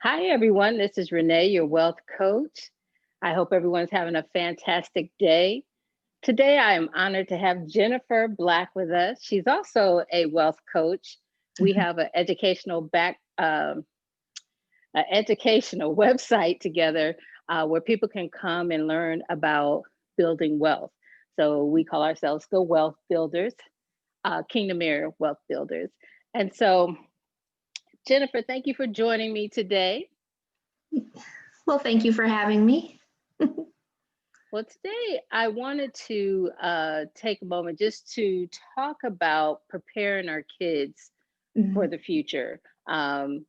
Hi, everyone. This is Renee, your wealth coach. I hope everyone's having a fantastic day. Today, I am honored to have Jennifer Black with us. She's also a wealth coach. We have an educational website together where people can come and learn about building wealth. So we call ourselves the Wealth Builders, Kingdom Air Wealth Builders. And so, Jennifer, thank you for joining me today. Well, thank you for having me. Well, today I wanted to take a moment just to talk about preparing our kids for Mhm. the future.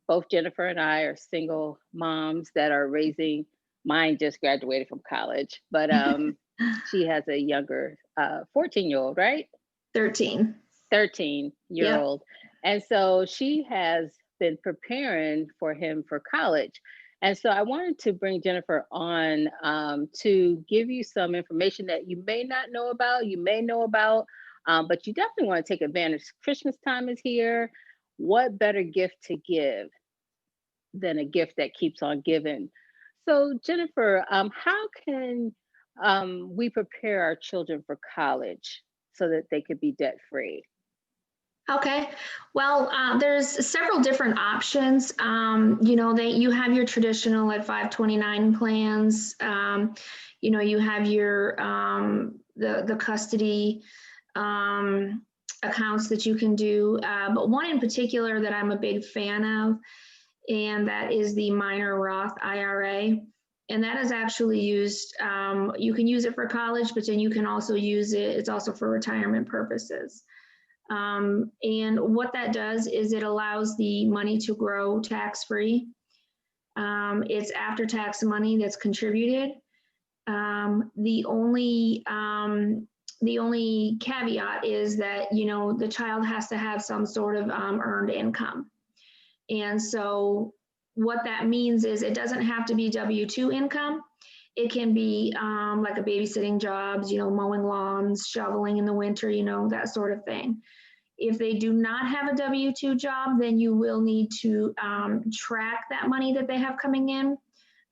Both Jennifer and I are single moms that are raising. Mine just graduated from college, but she has a younger 14-year-old, right? 13. 13-year Yep. old. And so she has been preparing for him for college. And so I wanted to bring Jennifer on to give you some information that you may not know about, you may know about, but you definitely want to take advantage. Christmas time is here. What better gift to give than a gift that keeps on giving? So, Jennifer, how can we prepare our children for college so that they could be debt free? Okay. Well, there's several different options. That you have your traditional like 529 plans. You have your the custody accounts that you can do. But one in particular that I'm a big fan of, and that is the minor Roth IRA. And that is actually used, you can use it for college, but then you can also use it, it's also for retirement purposes. And what that does is it allows the money to grow tax free. It's after tax money that's contributed. The only caveat is that the child has to have some sort of earned income. And so what that means is it doesn't have to be W-2 income. It can be like a babysitting jobs, mowing lawns, shoveling in the winter, that sort of thing. If they do not have a W-2 job, then you will need to track that money that they have coming in,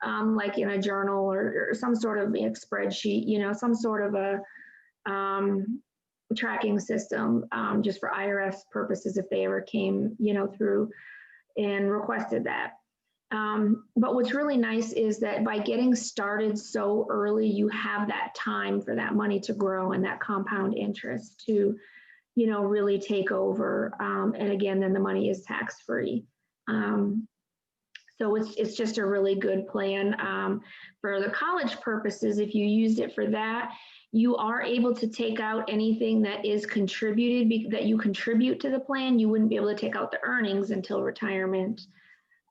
like in a journal or some sort of spreadsheet, some sort of a tracking system just for IRS purposes if they ever came, through and requested that. But what's really nice is that by getting started so early, you have that time for that money to grow and that compound interest to, really take over. And again, then the money is tax free. So it's just a really good plan for the college purposes. If you used it for that, you are able to take out anything that is contributed, that you contribute to the plan. You wouldn't be able to take out the earnings until retirement,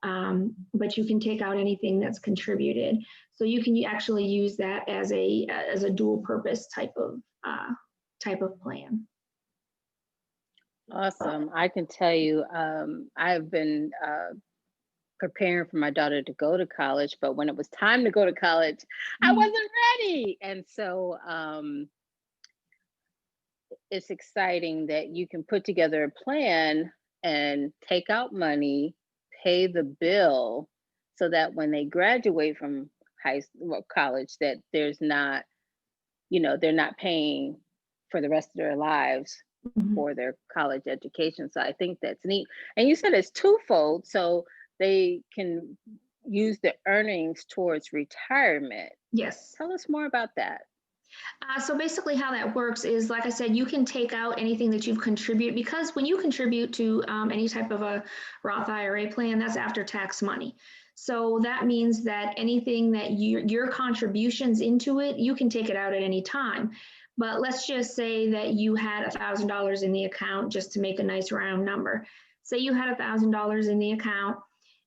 but you can take out anything that's contributed. So you can actually use that as a dual purpose type of plan. Awesome. I can tell you, I've been preparing for my daughter to go to college, but when it was time to go to college, I wasn't ready. And so it's exciting that you can put together a plan and take out money, pay the bill, so that when they graduate from college, that there's not, they're not paying for the rest of their lives Mhm. for their college education. So I think that's neat. And you said it's twofold, so they can use the earnings towards retirement. Yes. Tell us more about that. So basically how that works is, like I said, you can take out anything that you've contributed, because when you contribute to any type of a Roth IRA plan, that's after tax money. So that means that anything that your contributions into it, you can take it out at any time. But let's just say that you had $1,000 in the account, just to make a nice round number. Say you had $1,000 in the account,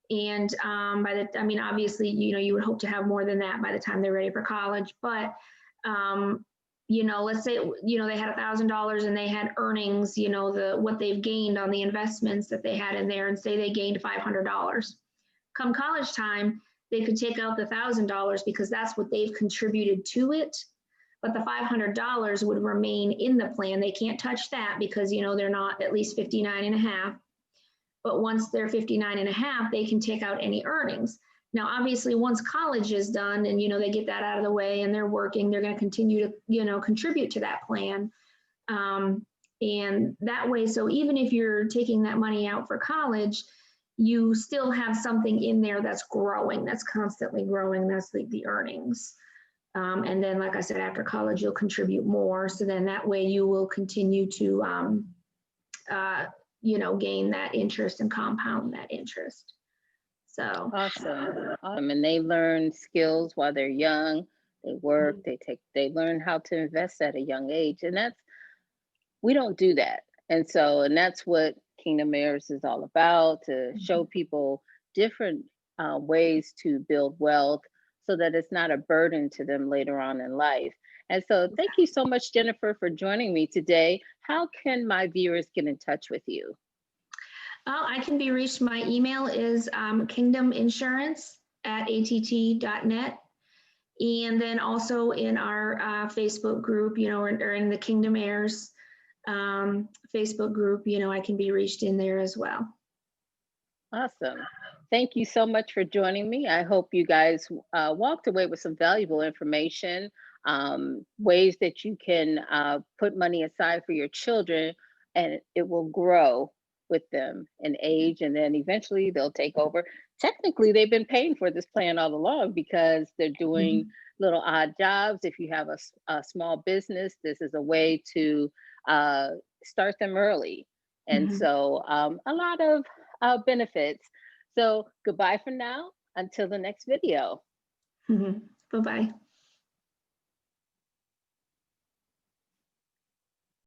and obviously, you would hope to have more than that by the time they're ready for college, but let's say, they had $1,000 and they had earnings, what they've gained on the investments that they had in there, and say they gained $500. Come college time, they could take out the $1,000 because that's what they've contributed to it. But the $500 would remain in the plan. They can't touch that because, they're not at least 59 and a half. but once they're 59 and a half, they can take out any earnings. Now, obviously, once college is done and, they get that out of the way and they're working, they're going to continue to, contribute to that plan. And that way, so even if you're taking that money out for college, you still have something in there that's growing, that's constantly growing. That's the earnings. And then, like I said, after college, you'll contribute more. So then that way you will continue to, gain that interest and compound that interest. So Awesome. And they learn skills while they're young. They work, they learn how to invest at a young age. And we don't do that. And that's what Kingdom Heirs is all about, to show people different ways to build wealth so that it's not a burden to them later on in life. And so thank you so much, Jennifer, for joining me today. How can my viewers get in touch with you? I can be reached. My email is kingdominsurance@att.net. And then also in our Facebook group, or in the Kingdom Heirs Facebook group, I can be reached in there as well. Awesome. Thank you so much for joining me. I hope you guys walked away with some valuable information, ways that you can put money aside for your children, and it will grow with them in age, and then eventually they'll take over. Technically, they've been paying for this plan all along because they're doing little odd jobs. If you have a small business, this is a way to start them early. And so a lot of benefits. So goodbye for now, until the next video. Bye-bye.